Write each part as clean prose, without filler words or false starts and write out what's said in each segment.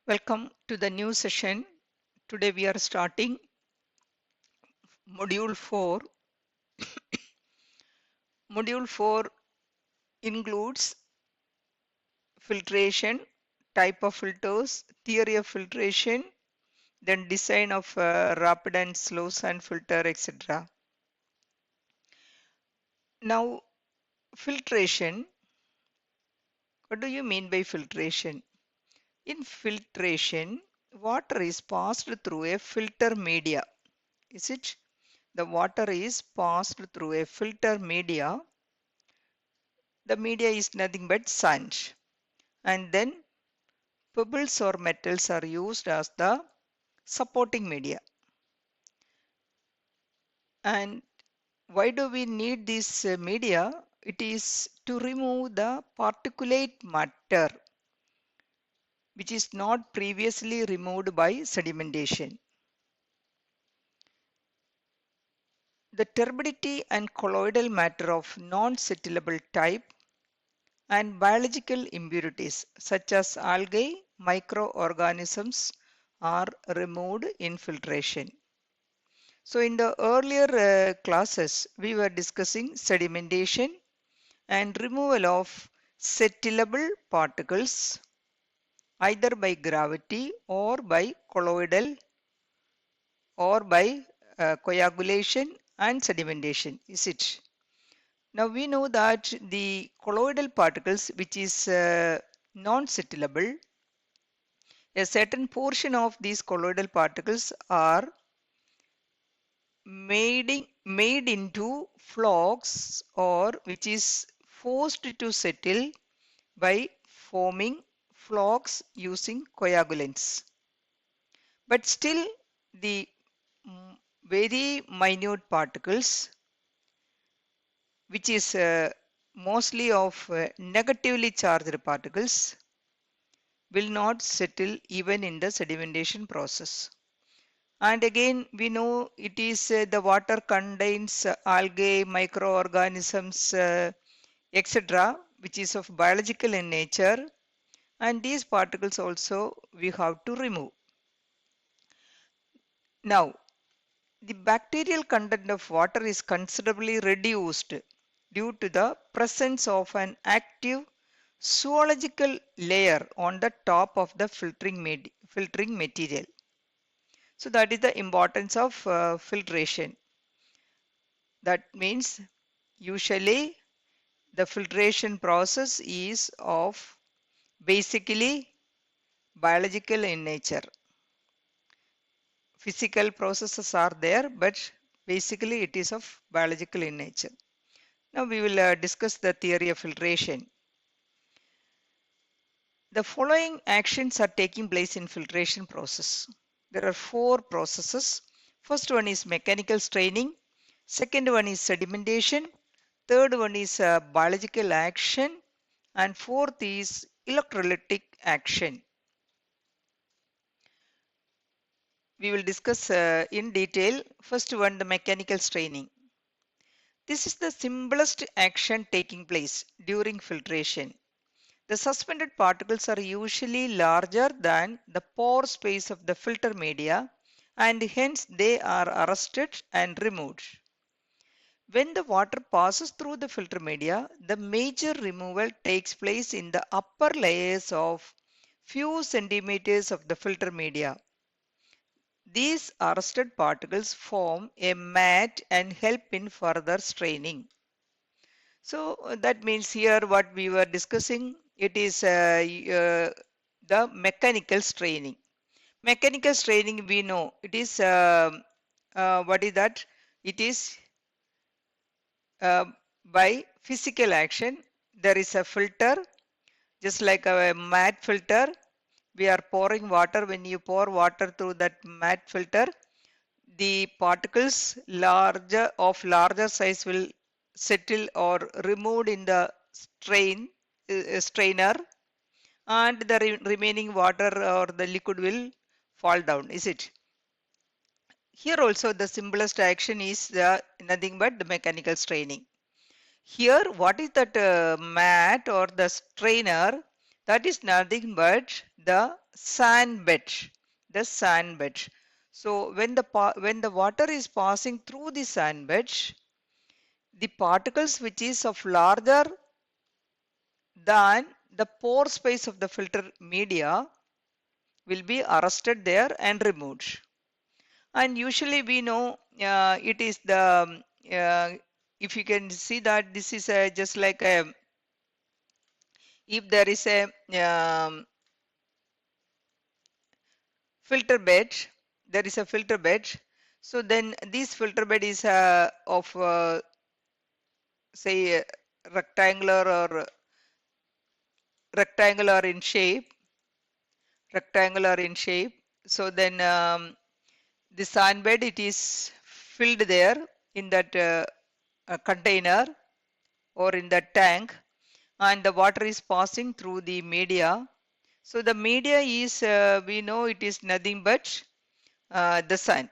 Welcome to the new session. Today we are starting Module 4. Module 4 includes filtration, type of filters, theory of filtration, then design of rapid and slow sand filter, etc. Now, filtration. What do you mean by filtration? In filtration, water is passed through a filter media. Is it? The water is passed through a filter media. The media is nothing but sand, and then pebbles or metals are used as the supporting media. And why do we need this media? It is to remove the particulate matter which is not previously removed by sedimentation. The turbidity and colloidal matter of non-settlable type and biological impurities such as algae, microorganisms are removed in filtration. So in the earlier classes, we were discussing sedimentation and removal of settlable particles either by gravity or by colloidal or by coagulation and sedimentation, is it? Now we know that the colloidal particles which is non-settlable, a certain portion of these colloidal particles are made into flocks or which is forced to settle by forming flocks using coagulants. But still the very minute particles which is mostly of negatively charged particles will not settle even in the sedimentation process. And again, we know it is the water contains algae, microorganisms, etc., which is of biological in nature. And these particles also we have to remove. Now, the bacterial content of water is considerably reduced due to the presence of an active zoological layer on the top of the filtering material. So that is the importance of filtration. That means usually the filtration process is of basically biological in nature. Physical processes are there, but basically it is of biological in nature. Now we will discuss the theory of filtration. The following actions are taking place in filtration process. There are four processes. First one is mechanical straining. Second one is sedimentation. Third one is biological action. And fourth is electrolytic action. We will discuss in detail. First one, the mechanical straining. This is the simplest action taking place during filtration. The suspended particles are usually larger than the pore space of the filter media and hence they are arrested and removed. When the water passes through the filter media, the major removal takes place in the upper layers of few centimeters of the filter media. These arrested particles form a mat and help in further straining. So that means here what we were discussing, it is the mechanical straining. Mechanical straining we know it is what is that? It is uh, by physical action. There is a filter, just like a mat filter. We are pouring water. When you pour water through that mat filter, the particles larger size will settle or removed in the strainer, and the remaining water or the liquid will fall down, is it? Here also the simplest action is nothing but the mechanical straining. Here what is that mat or the strainer? That is nothing but the sand bed. The sand bed. So when the water is passing through the sand bed, the particles which is of larger than the pore space of the filter media will be arrested there and removed. And usually we know it is the if you can see that this is a, just like a, if there is a filter bed, there is a filter bed, so then this filter bed is of say rectangular or rectangular in shape, rectangular in shape. So then the sand bed, it is filled there in that container or in that tank, and the water is passing through the media. So the media is we know it is nothing but the sand.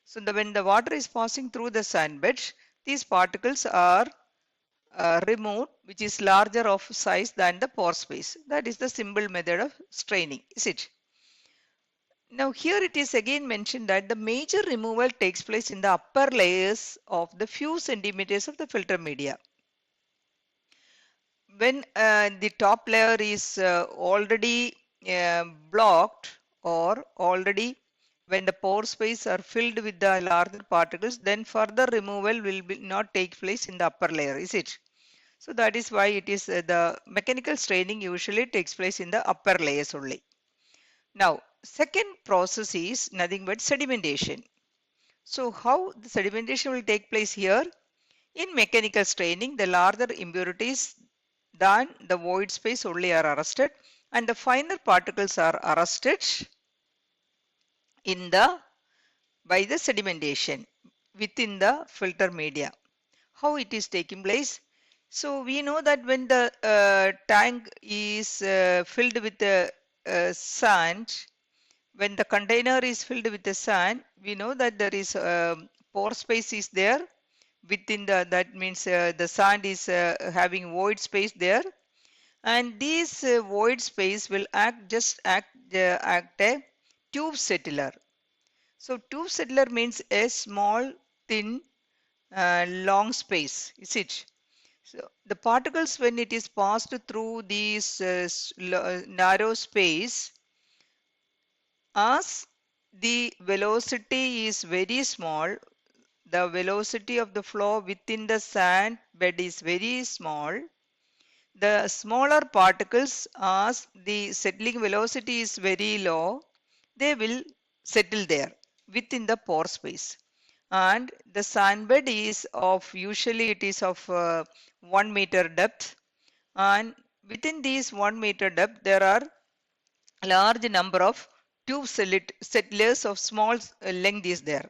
So when the water is passing through the sand bed, these particles are removed, which is larger of size than the pore space. That is the simple method of straining, is it? Now here it is again mentioned that the major removal takes place in the upper layers of the few centimeters of the filter media. When the top layer is already blocked, or already when the pore space are filled with the larger particles, then further removal will not take place in the upper layer, is it? So that is why it is the mechanical straining usually takes place in the upper layers only. Now second process is nothing but sedimentation. So how the sedimentation will take place here? In mechanical straining, the larger impurities than the void space only are arrested, and the finer particles are arrested in the by the sedimentation within the filter media. How it is taking place? So we know that when the tank is filled with the sand, when the container is filled with the sand, we know that there is pore space is there within the, that means the sand is having void space there, and this void space will act a tube settler. So tube settler means a small thin long space, is it? So the particles, when it is passed through this narrow space, as the velocity is very small, the velocity of the flow within the sand bed is very small. The smaller particles, as the settling velocity is very low, they will settle there within the pore space. And the sand bed is of, usually it is of 1 meter depth, and within this 1 meter depth there are large number of tube settlers of small length is there.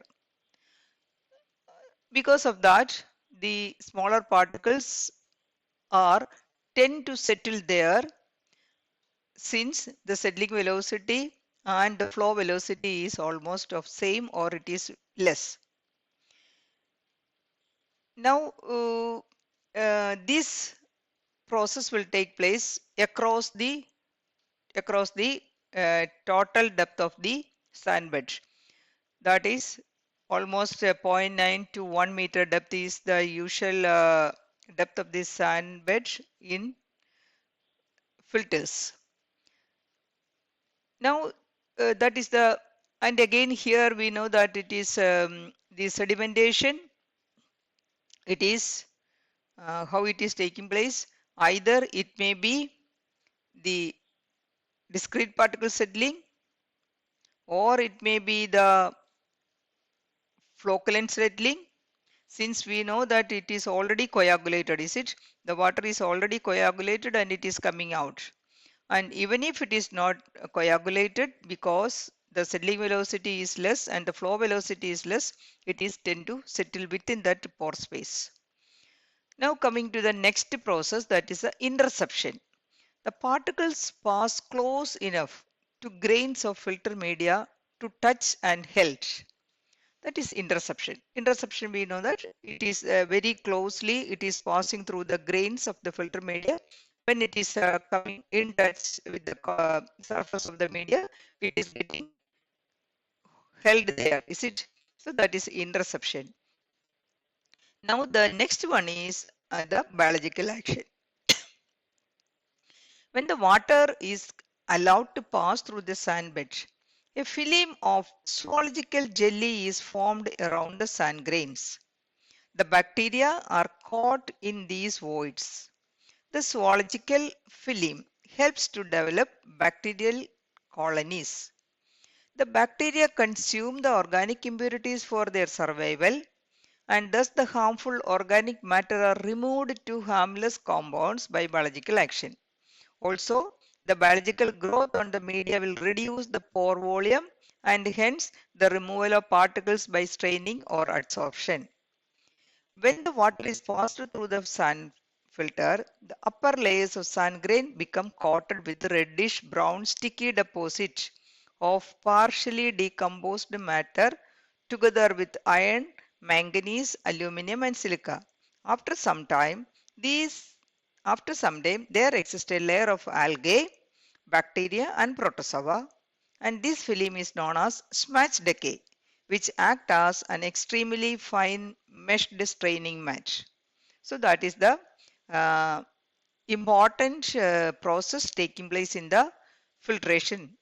Because of that, the smaller particles are tend to settle there, since the settling velocity and the flow velocity is almost of same, or it is less. Now this process will take place across the total depth of the sand bed. That is almost zero point 0.9 to 1 meter depth is the usual depth of this sand bed in filters. Now that is the, and again here we know that it is the sedimentation, it is how it is taking place. Either it may be the discrete particle settling, or it may be the flocculant settling, since we know that it is already coagulated, is it? The water is already coagulated and it is coming out. And even if it is not coagulated, because the settling velocity is less and the flow velocity is less, it is tend to settle within that pore space. Now coming to the next process, that is the interception. The particles pass close enough to grains of filter media to touch and held. That is interception. Interception, we know that it is very closely, it is passing through the grains of the filter media when it is coming in touch with the surface of the media, it is getting held there, is it? So that is interception. Now the next one is the biological action. When the water is allowed to pass through the sand bed, a film of zoological jelly is formed around the sand grains. The bacteria are caught in these voids. The zoological film helps to develop bacterial colonies. The bacteria consume the organic impurities for their survival, and thus the harmful organic matter are removed to harmless compounds by biological action. Also, the biological growth on the media will reduce the pore volume and hence the removal of particles by straining or adsorption. When the water is passed through the sand filter, the upper layers of sand grain become coated with reddish brown sticky deposit of partially decomposed matter together with iron, manganese, aluminum and silica. After some time, these after some time there exists a layer of algae, bacteria and protozoa, and this film is known as smudge decay, which act as an extremely fine meshed straining mat. So that is the uh, important process taking place in the filtration.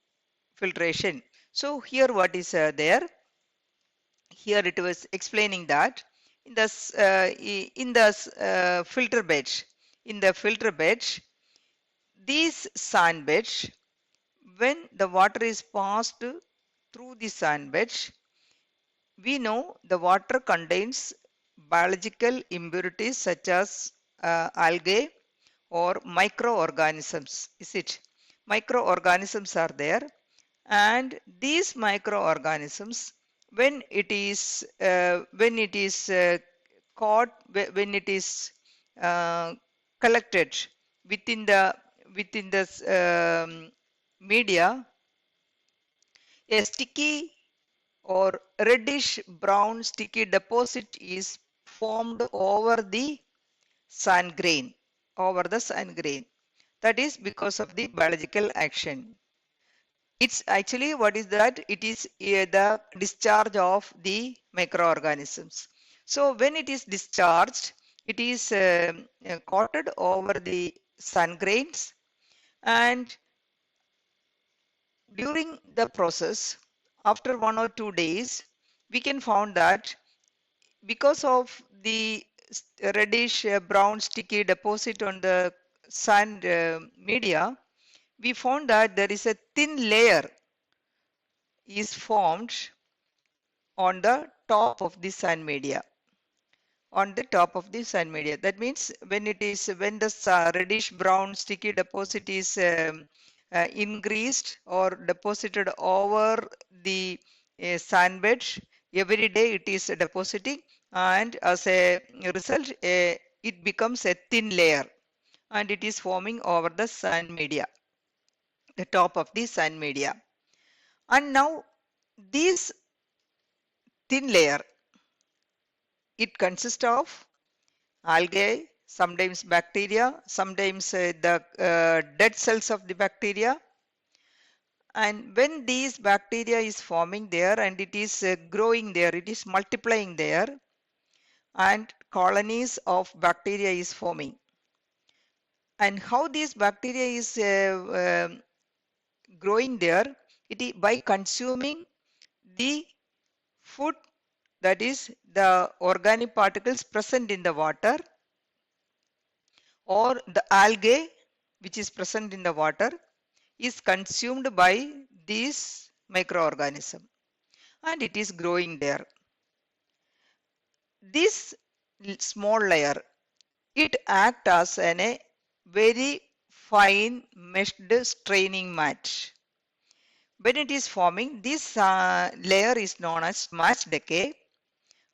Filtration. So here what is there? Here it was explaining that in the filter bed, in the filter bed, these sand beds, when the water is passed through the sand bed, we know the water contains biological impurities such as algae or microorganisms. Is it? Microorganisms are there, and these microorganisms, when it is caught, when it is uh, collected within the within the media, a sticky or reddish brown sticky deposit is formed over the sand grain. That is because of the biological action. It's actually what is that? It is the discharge of the microorganisms. So when it is discharged, it is coated over the sun grains, and during the process, after 1 or 2 days, we can found that because of the reddish brown sticky deposit on the sand media, we found that there is a thin layer is formed on the top of the sand media. On the top of the sand media, that means when the reddish brown sticky deposit is increased or deposited over the sand bed, every day it is depositing, and as a result it becomes a thin layer and it is forming over the sand media, the top of the sand media. And now this thin layer, it consists of algae, sometimes bacteria, sometimes the dead cells of the bacteria. And when these bacteria is forming there and it is growing there, it is multiplying there, and colonies of bacteria is forming. And how these bacteria is growing there? It is by consuming the food, that is the organic particles present in the water, or the algae which is present in the water is consumed by this microorganism and it is growing there. This small layer, it acts as a very fine meshed straining mat. When it is forming, this layer is known as smudge decay,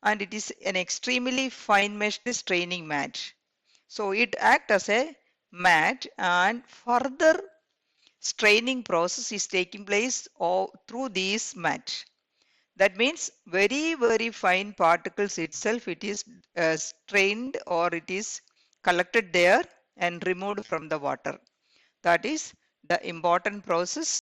and it is an extremely fine meshed straining mat. So it acts as a mat, and further straining process is taking place through these mat. That means very fine particles itself, it is strained or it is collected there, and removed from the water. That is the important process